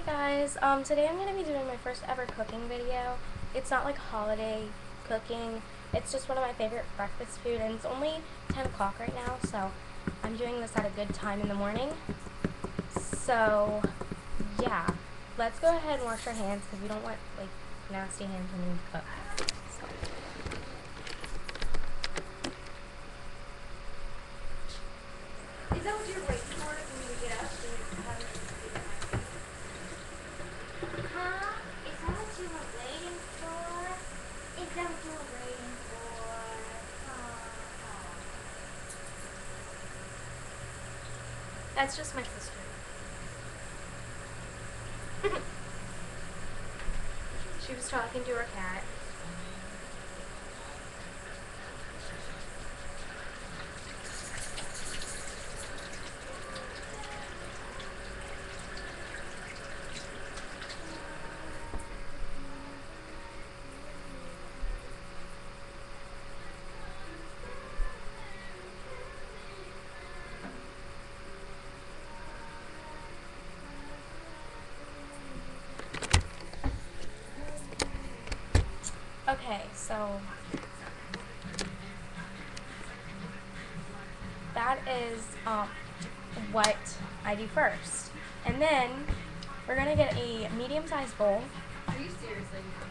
guys, today I'm going to be doing my first ever cooking video. It's not like holiday cooking, it's just one of my favorite breakfast food, and it's only 10 o'clock right now, so I'm doing this at a good time in the morning. So, yeah, let's go ahead and wash our hands because we don't want like nasty hands when we cook. Is that what you're waiting for when you get up? Huh? Is that what you were waiting for? Is that what you were waiting for? That's just my sister. She was talking to her cat. Okay, so that is what I do first. And then we're gonna get a medium-sized bowl. Are you seriously doing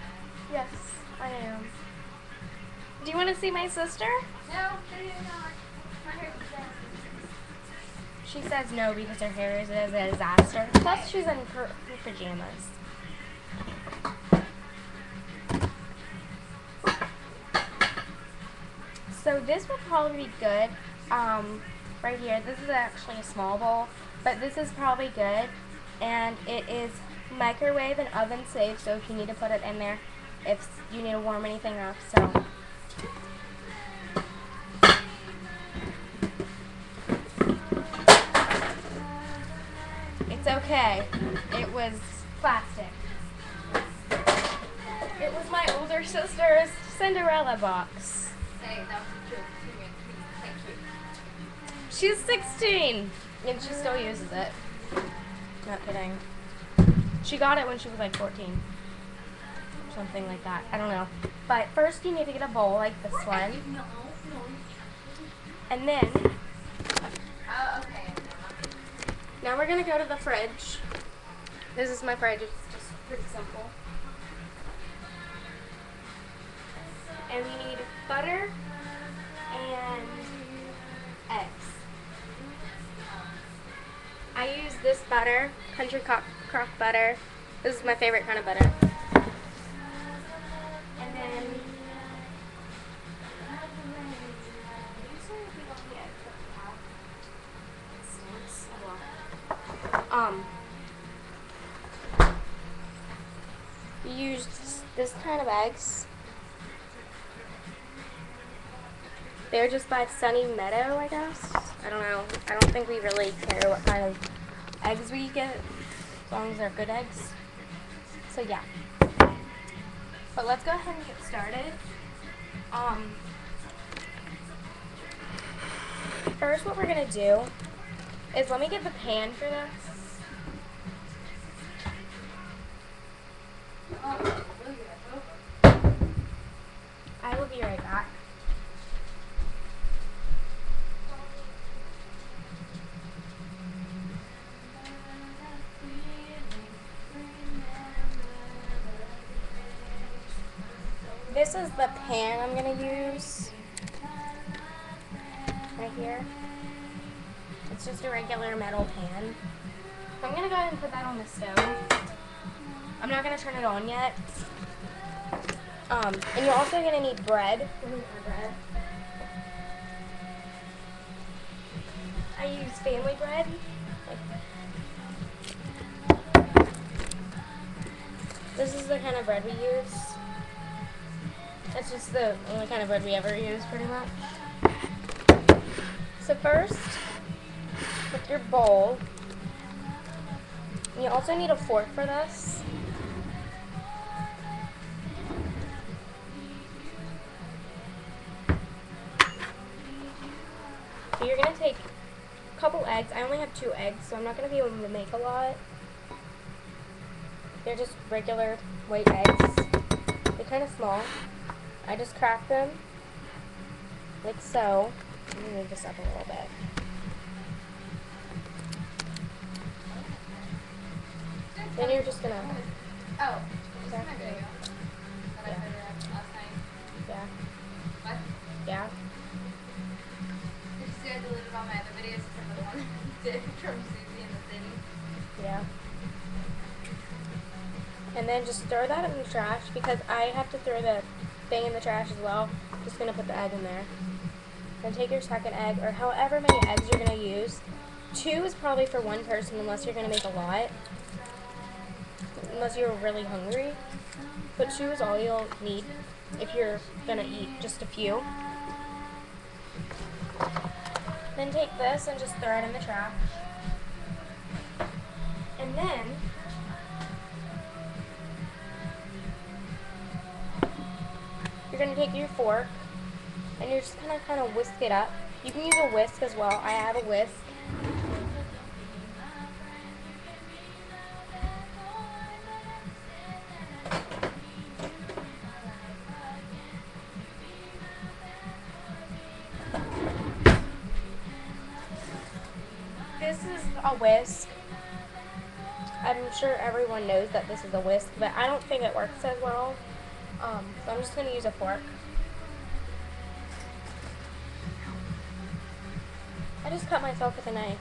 that? Yes, I am. Do you want to see my sister? No, I did not. My hair is bad. She says no because her hair is a disaster. Plus, she's in her pajamas. So this would probably be good. Right here, this is actually a small bowl, but this is probably good. And it is microwave and oven safe, so if you need to put it in there, if you need to warm anything up, so. It's okay. It was plastic. It was my older sister's Cinderella box. Say, that was a joke. Thank you. She's 16, and she still uses it. Not kidding. She got it when she was like 14. Something like that. I don't know. But first you need to get a bowl like this one. No. And then, Okay. now we're going to go to the fridge. This is my fridge. It's just pretty simple. And we need butter and eggs. I use this butter, Country Crock butter. This is my favorite kind of butter. And then you use this kind of eggs. They're just by Sunny Meadow, I guess. I don't know. I don't think we really care what kind of eggs we get, as long as they're good eggs. So yeah. But let's go ahead and get started. First what we're gonna do is, let me get the pan for this. I will be right back. This is the pan I'm going to use, right here. It's just a regular metal pan. So I'm going to go ahead and put that on the stove. I'm not going to turn it on yet. And you're also going to need bread. I use family bread. This is the kind of bread we use. That's just the only kind of bread we ever use, pretty much. So first, with your bowl, you also need a fork for this. So you're going to take a couple eggs. I only have 2 eggs, so I'm not going to be able to make a lot. They're just regular white eggs. They're kind of small. I just crack them like so. Let me move this up a little bit. Then you're just gonna Oh, this is crack my video. it. That I put it up last night. Yeah. What? Yeah. Did you see I deleted all my other videos except for the one I did from Susie in the city? Yeah. And then just throw that in the trash because I have to throw the thing in the trash as well. Just gonna put the egg in there. Then take your second egg, or however many eggs you're gonna use. 2 is probably for one person unless you're gonna make a lot. Unless you're really hungry. But 2 is all you'll need if you're gonna eat just a few. Then take this and just throw it in the trash. And then you're going to take your fork and you're just going to kind of whisk it up. You can use a whisk as well. I have a whisk. This is a whisk. I'm sure everyone knows that this is a whisk, but I don't think it works as well. So I'm just going to use a fork. I just cut myself with a knife.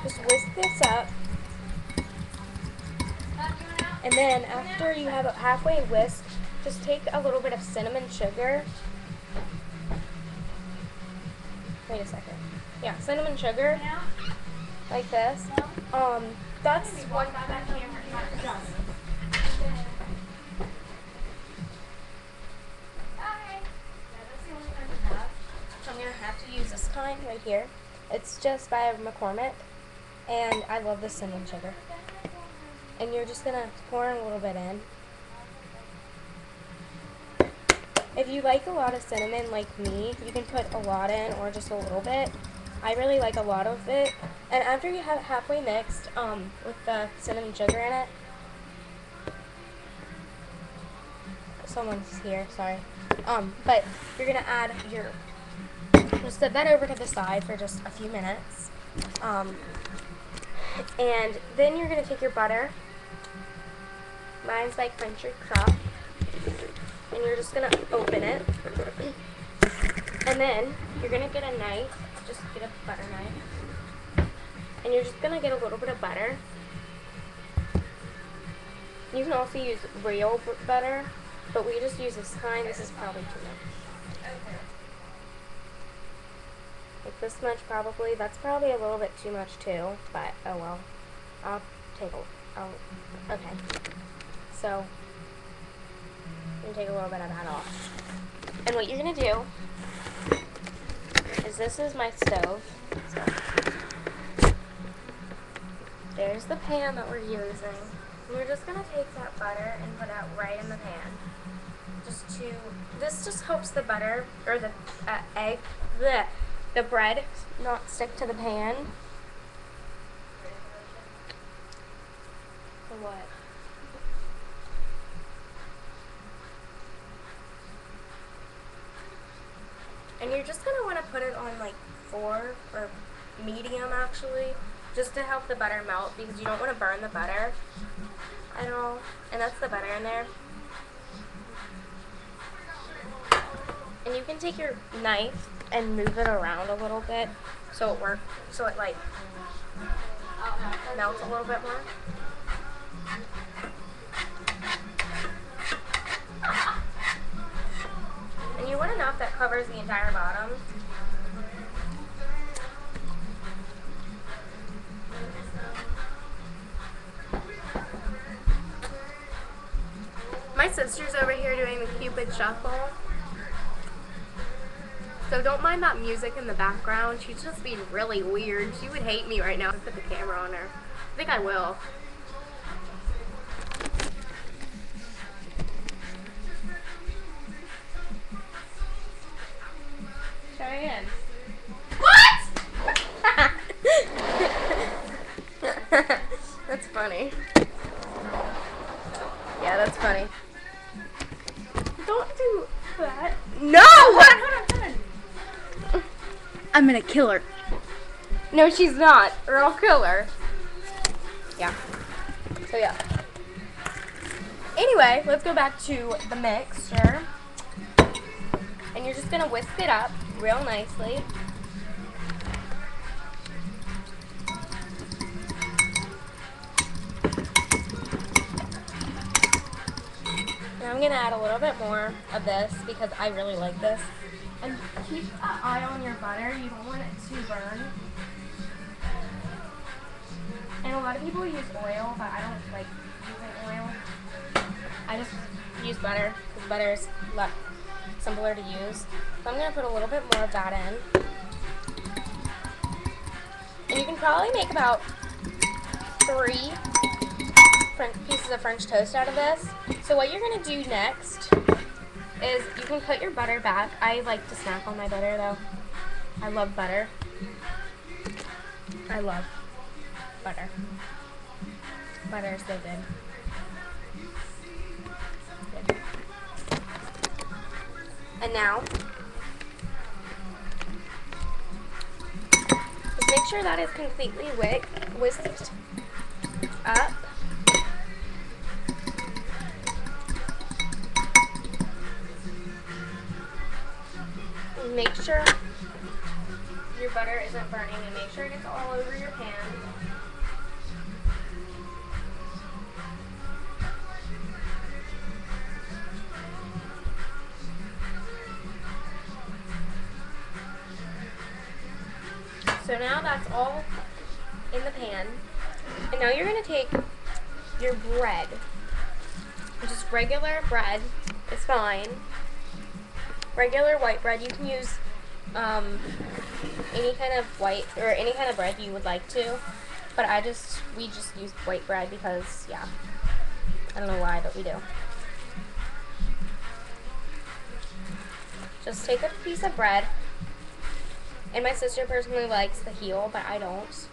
Just whisk this up. And then after you have it halfway whisked, just take a little bit of cinnamon sugar. Wait a second. Yeah, cinnamon sugar. Like this. That's what that camera does. So I'm going to have to use this kind right here. It's just by McCormick, and I love the cinnamon sugar. And you're just going to pour a little bit in. If you like a lot of cinnamon like me, you can put a lot in or just a little bit. I really like a lot of it. And after you have it halfway mixed with the cinnamon sugar in it, someone's here, sorry. But you're going to add your, just set that over to the side for just a few minutes. And then you're going to take your butter. Mine's by Country Crop. And you're just going to open it. And then you're going to get a knife. Just get a butter knife. And you're just going to get a little bit of butter. You can also use real butter, but we just use this kind. This is probably too much. Like this much probably. That's probably a little bit too much too, but oh well. I'll take a, okay. So, you can take a little bit of that off. And what you're going to do is, this is my stove. So, there's the pan that we're using. We're just going to take that butter and put it right in the pan. This just helps the butter, or the egg, the bread not stick to the pan. For what? And you're just going to want to put it on like 4 or medium actually, just to help the butter melt, because you don't want to burn the butter at all. And that's the butter in there. And you can take your knife and move it around a little bit so it works, so it like melts a little bit more. And you want enough that covers the entire bottom. My sister's over here doing the Cupid Shuffle. So don't mind that music in the background. She's just being really weird. She would hate me right now if I put the camera on her. I think I will. Cheyenne. What? That's funny. Yeah, that's funny. Don't do that. No! Hold on. I'm gonna kill her. No, she's not, or I'll kill her. Yeah. So yeah. Anyway, let's go back to the mixture. And you're just gonna whisk it up real nicely. Now I'm gonna add a little bit more of this because I really like this. And keep an eye on your butter. You don't want it to burn. And a lot of people use oil, but I don't like using oil. I just use butter because butter is a lot simpler to use. So I'm going to put a little bit more of that in. And you can probably make about 3 pieces of French toast out of this. So what you're going to do next is you can put your butter back. I like to snack on my butter though. I love butter. I love butter. Butter is so good. And now, just make sure that is completely whisked up. And make sure your butter isn't burning, and make sure it gets all over your pan. So now that's all in the pan. And now you're going to take your bread. Just regular bread is fine. Regular white bread. You can use any kind of white or any kind of bread you would like to. But we just use white bread because, yeah, I don't know why, but we do. Just take a piece of bread. And my sister personally likes the heel, but I don't.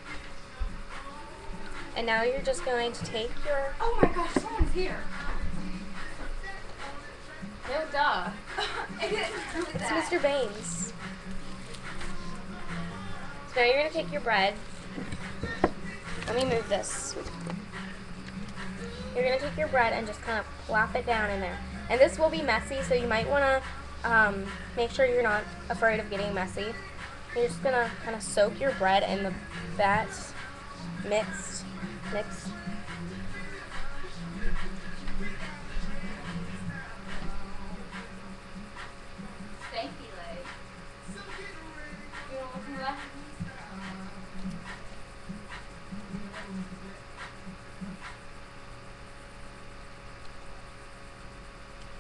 And now you're just going to take your... Oh my gosh, someone's here. No, duh. I didn't know It's that. Mr. Baines. So now you're going to take your bread. Let me move this. You're going to take your bread and just kind of plop it down in there. And this will be messy, so you might want to make sure you're not afraid of getting messy. You're just going to kind of soak your bread in that mix. Stanky leg. You want some of that?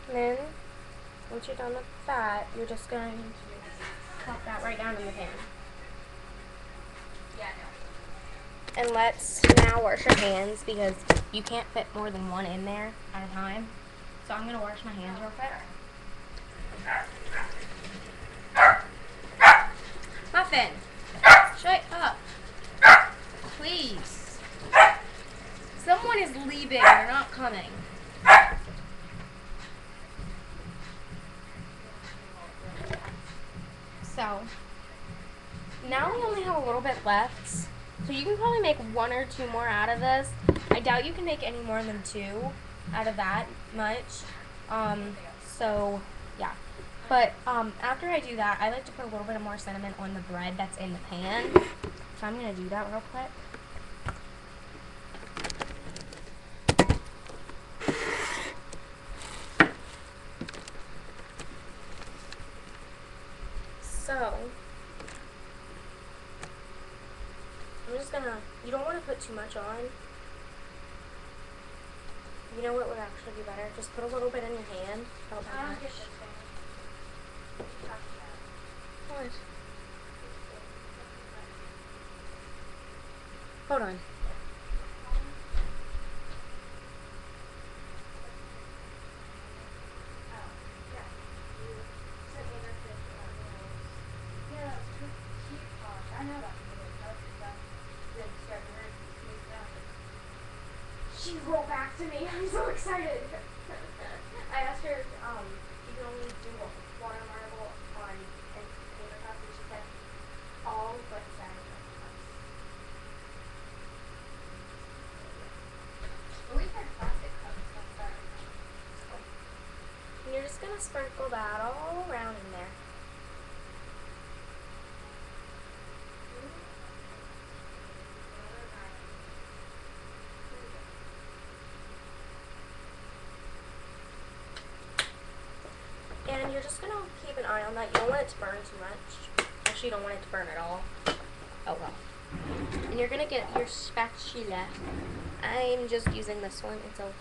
And then, once you're done with that, you're just going to plop that right down in the pan. Yeah, no. And let's now wash your hands because you can't fit more than one in there at a time. So I'm going to wash my hands real quick. Muffin, shut up. Please. Someone is leaving. They're not coming. So, now we only have a little bit left. So you can probably make 1 or 2 more out of this. I doubt you can make any more than 2 out of that much. So, yeah. But after I do that, I like to put a little bit of more cinnamon on the bread that's in the pan. So I'm going to do that real quick. So, I'm just gonna, you don't want to put too much on. You know what would actually be better? Just put a little bit in your hand. Not that I don't much. get this thing. What? Hold on. She wrote back to me. I'm so excited. I asked her, you can only do a water marble on and paper cups, and she said all but Saturday cups. But we've had plastic cups like that. And you're just gonna sprinkle that all around in there. And you're just gonna keep an eye on that. You don't want it to burn too much. Actually, you don't want it to burn at all. Oh well. And you're gonna get your spatula. I'm just using this one. It's a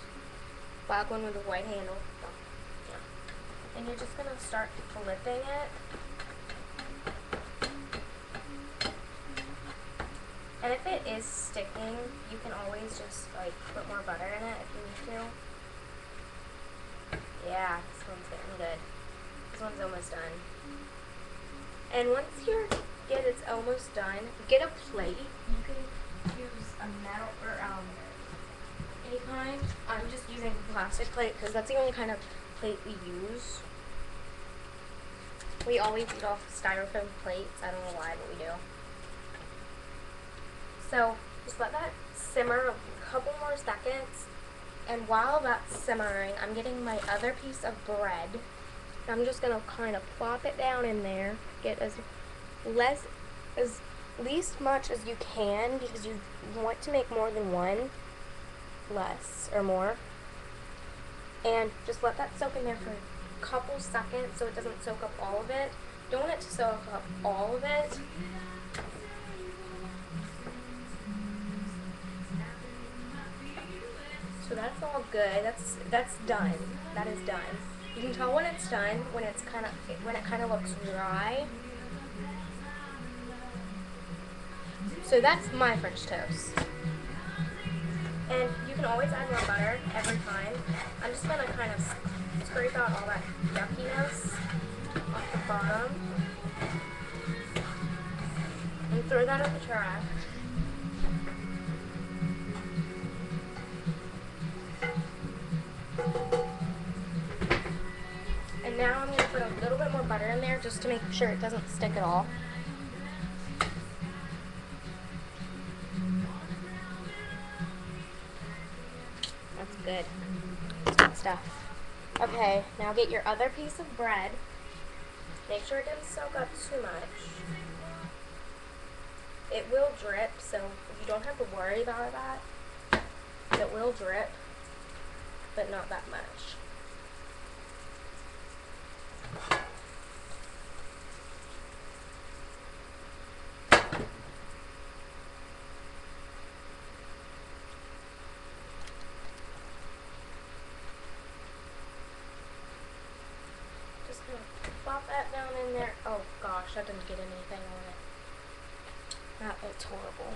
black one with a white handle. So, yeah. And you're just gonna start flipping it. And if it is sticking, you can always just like put more butter in it if you need to. Yeah, this one's getting good. This one's almost done. And once it's almost done, get a plate. You can use a metal or any kind. I'm just using a plastic plate because that's the only kind of plate we use. We always eat off styrofoam plates. I don't know why, but we do. So just let that simmer a couple more seconds. And while that's simmering, I'm getting my other piece of bread. I'm just gonna kind of plop it down in there. Get as least much as you can because you want to make more than one, less or more. And just let that soak in there for a couple seconds so it doesn't soak up all of it. Don't want it to soak up all of it. So that's all good. That's done. That is done. You can tell when it's done when it kind of looks dry. So that's my French toast. And you can always add more butter every time. I'm just gonna kind of scrape out all that yuckiness off the bottom and throw that in the trash. And now I'm going to put a little bit more butter in there just to make sure it doesn't stick at all. That's good. That's good stuff. Okay, now get your other piece of bread. Make sure it doesn't soak up too much. It will drip, so you don't have to worry about that. It will drip, but not that much. Just gonna plop that down in there. Oh gosh, I didn't get anything on it. That looks horrible.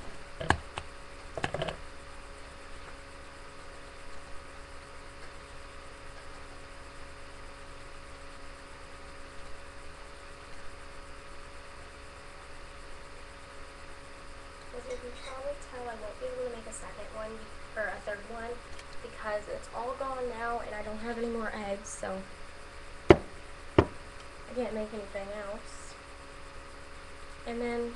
As you can probably tell, I won't be able to make a second one or a third one because it's all gone now and I don't have any more eggs, so I can't make anything else. And then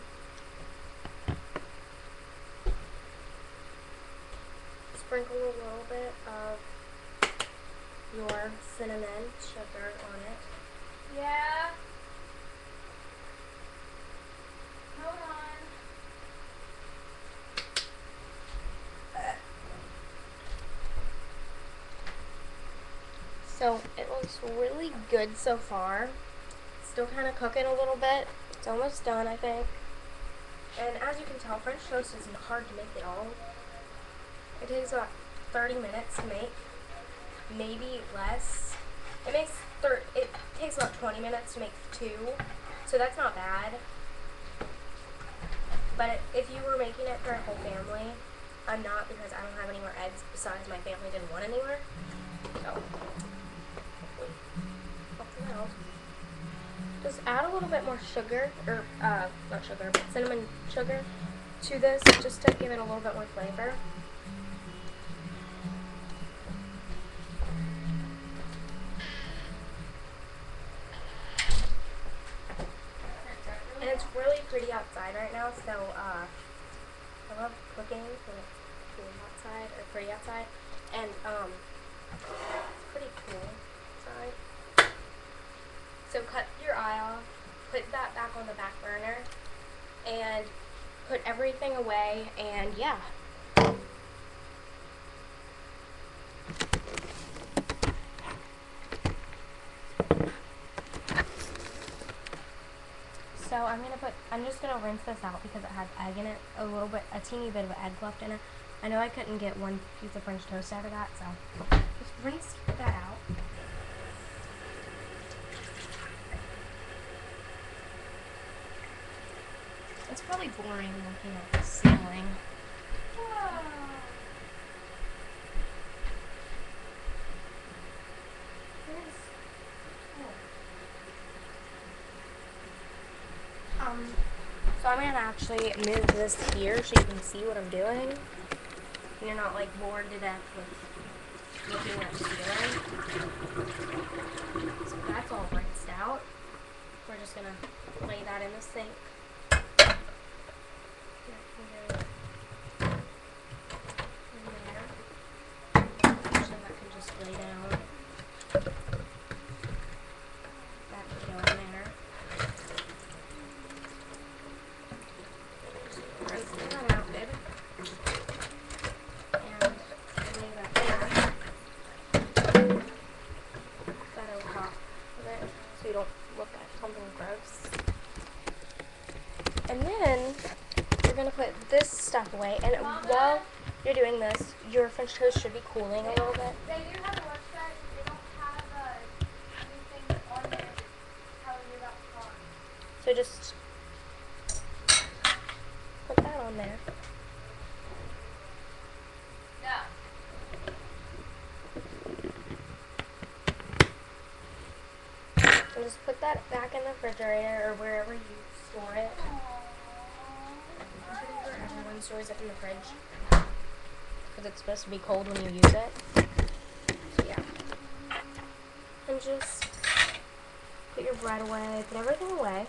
sprinkle a little bit of your cinnamon sugar on it. Yeah. Hold on. So it looks really good so far. Still kind of cooking a little bit. It's almost done, I think. And as you can tell, French toast isn't hard to make at all. It takes about 30 minutes to make, maybe less. It takes about 20 minutes to make 2, so that's not bad. But if you were making it for a whole family, I'm not because I don't have any more eggs besides my family didn't want any more. So hopefully else. Just add a little bit more sugar, or not sugar, but cinnamon sugar to this, just to give it a little bit more flavor. right now, so I love cooking when it's cool outside or pretty outside, and it's pretty cool outside. So cut your eye off, put that back on the back burner, and put everything away, and yeah. So I'm just gonna rinse this out because it has egg in it, a teeny bit of egg left in it. I know I couldn't get one piece of French toast out of that, so just rinse that out. It's probably boring looking at the ceiling. So I'm gonna actually move this here so you can see what I'm doing. And you're not like bored to death with looking at the ceiling. So that's all rinsed out. We're just gonna lay that in the sink. Actually, that can just lay down. That can go in there. Rinse that out, baby. And lay that there. That over top of it, so you don't look at something gross. And then you're gonna put this stuff away, and Mama, while you're doing this, your French toast should be cooling a little bit. they do have a website, they don't have anything on there telling you about the car. So just put that on there. No. And just put that back in the refrigerator or wherever you store it. I'm pretty sure everyone stores it in the fridge because it's supposed to be cold when you use it. So yeah. And just put your bread away, put everything away.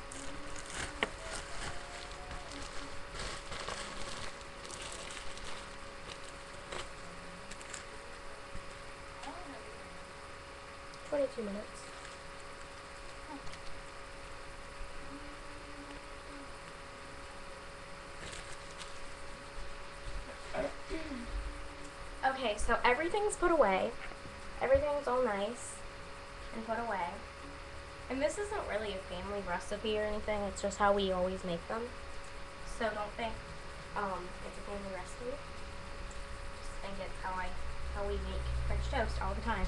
For 22 minutes. Okay, so everything's put away. Everything's all nice and put away. And this isn't really a family recipe or anything, it's just how we always make them. So don't think it's a family recipe. Just think it's how we make French toast all the time.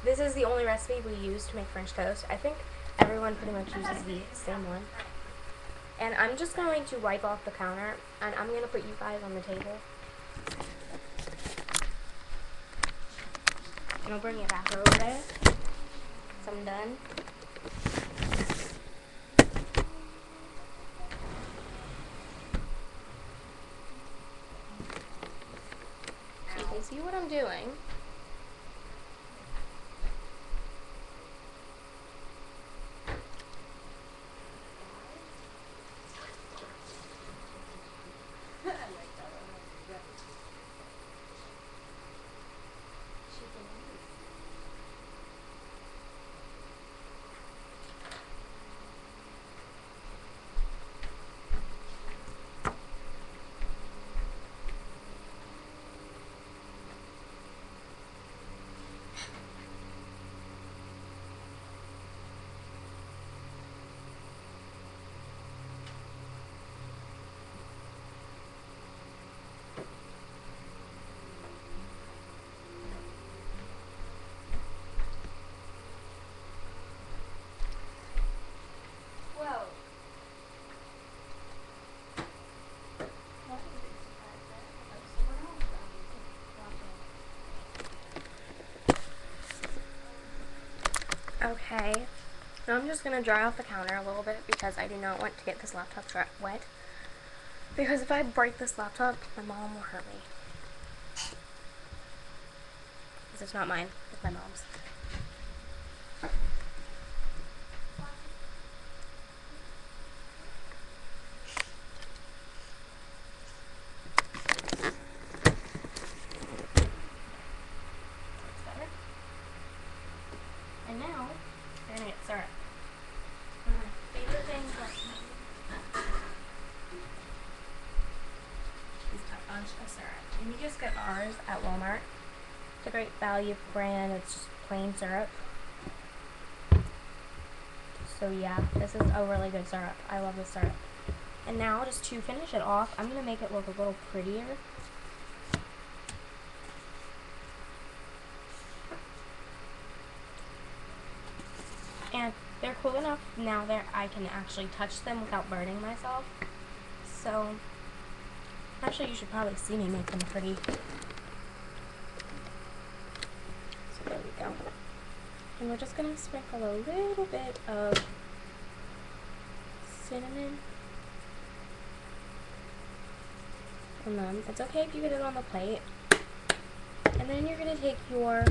This is the only recipe we use to make French toast. I think everyone pretty much uses the same one. And I'm just going to wipe off the counter, and I'm going to put you guys on the table. And I'll bring it back over there. So I'm done. So you can see what I'm doing. Okay, now I'm just going to dry off the counter a little bit because I do not want to get this laptop wet. Because if I break this laptop, my mom will hurt me. Because it's not mine, it's my mom's. And you just get ours at Walmart. It's a great value brand. It's just plain syrup. So yeah, this is a really good syrup. I love this syrup. And now, just to finish it off, I'm going to make it look a little prettier. And they're cool enough now that I can actually touch them without burning myself. So, actually you should probably see me make them pretty. So there we go. And we're just going to sprinkle a little bit of cinnamon on them. It's okay if you get it on the plate. And then you're going to take your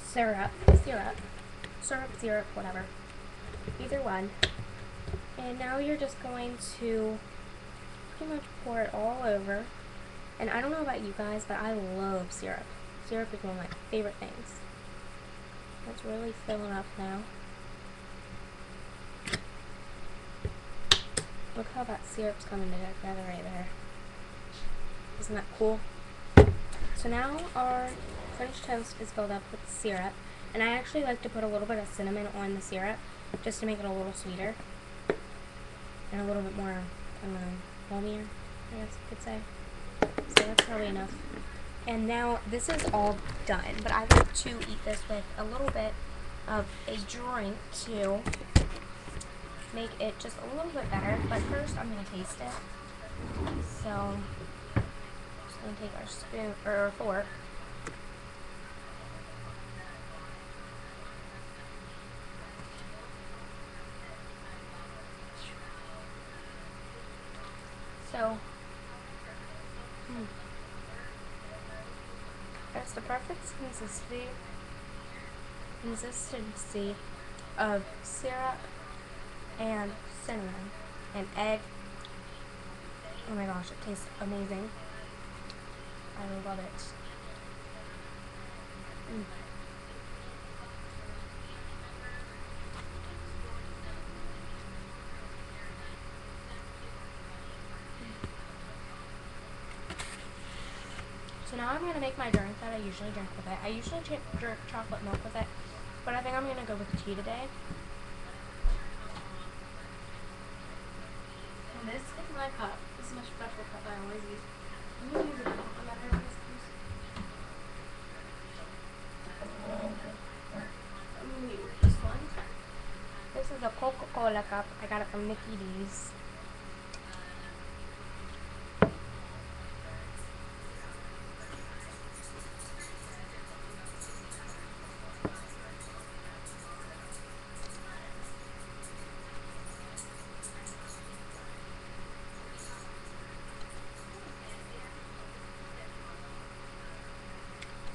syrup, whatever, either one. And now you're just going to pretty much pour it all over. And I don't know about you guys, but I love syrup. Syrup is one of my favorite things. It's really filling up now. Look how that syrup's coming together right there. Isn't that cool? So now our French toast is filled up with syrup. And I actually like to put a little bit of cinnamon on the syrup just to make it a little sweeter. And a little bit more, I don't know, foamier, I guess you could say. So that's probably enough. And now this is all done, but I like to eat this with a little bit of a drink to make it just a little bit better. But first I'm going to taste it. So I'm just going to take our spoon, or our fork. So, that's the perfect consistency of syrup and cinnamon and egg. Oh my gosh, it tastes amazing. I love it. So now I'm going to make my drink that I usually drink with it. I usually drink chocolate milk with it, but I think I'm going to go with tea today. And this is my cup. This is my special cup I always use. I'm going to use it no matter what this is. I'm going to use this one. This is a Coca-Cola cup. I got it from Mickey D's.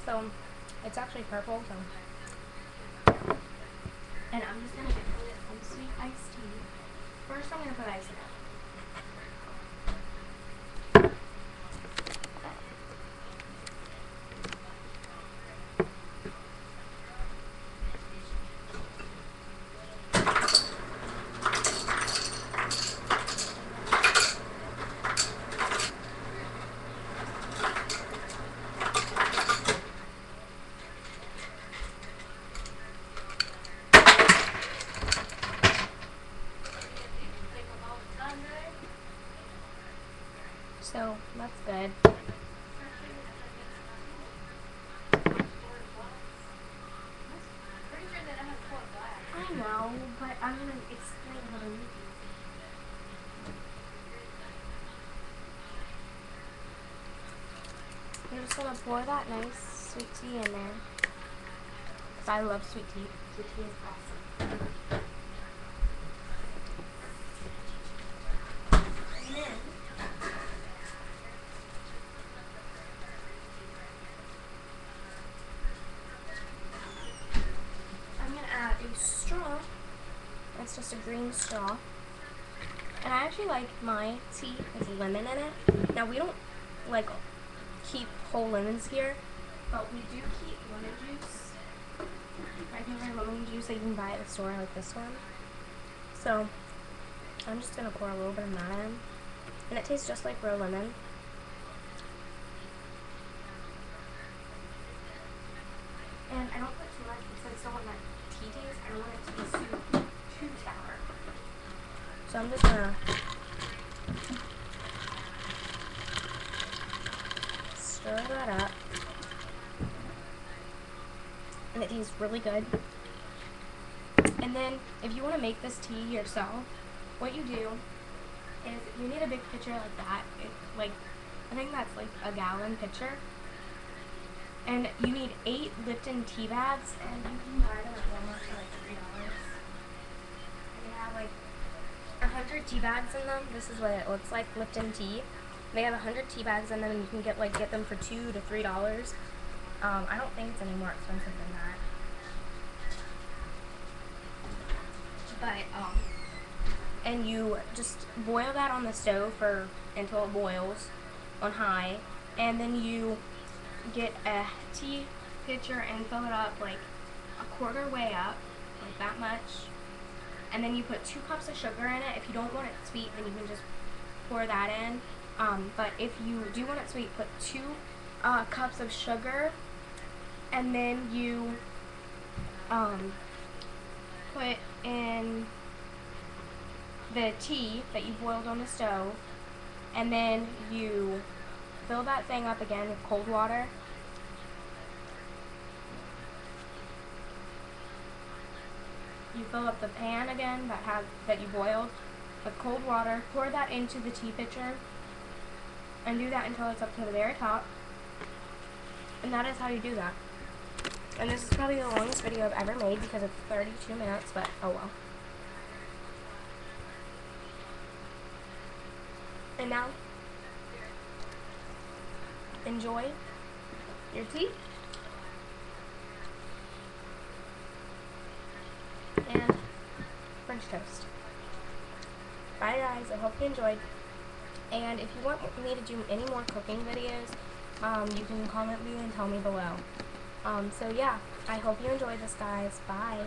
So, it's actually purple, so. And I'm just going to put it on sweet iced tea. First, I'm going to put ice in it. So, that's good. Pretty sure that I have 4 glass. I know, but I'm going to explain how to make it. I'm just going to pour that nice sweet tea in there. Because I love sweet tea. Sweet tea is awesome. And then, I'm going to add a straw. It's just a green straw. And I actually like my tea with lemon in it. Now, we don't, like, keep whole lemons here, but we do keep lemon juice. Regular lemon juice that you can buy at the store, like this one. So, I'm just going to pour a little bit of that in. And it tastes just like real lemon. I don't want it to be too sour. So I'm just gonna stir that up. And it tastes really good. And then if you want to make this tea yourself, what you do is you need a big pitcher like that. I think that's like a gallon pitcher. And you need 8 Lipton tea bags, and you can buy them at Walmart for like $3. They have like 100 tea bags in them. This is what it looks like, Lipton tea. They have 100 tea bags in them, and you can get them for $2 to $3. I don't think it's any more expensive than that. But and you just boil that on the stove until it boils on high, and then you get a tea pitcher and fill it up like a quarter way up, like that much, and then you put 2 cups of sugar in it. If you don't want it sweet, then you can just pour that in, but if you do want it sweet, put 2 cups of sugar, and then you put in the tea that you boiled on the stove, and then you fill that thing up again with cold water. You fill up the pan again that you boiled with cold water, pour that into the tea pitcher, and do that until it's up to the very top. And that is how you do that. And this is probably the longest video I've ever made because it's 32 minutes, but oh well. And now, enjoy your tea and French toast. Bye guys, I hope you enjoyed. And if you want me to do any more cooking videos, you can comment me and tell me below. So yeah, I hope you enjoyed this, guys. Bye.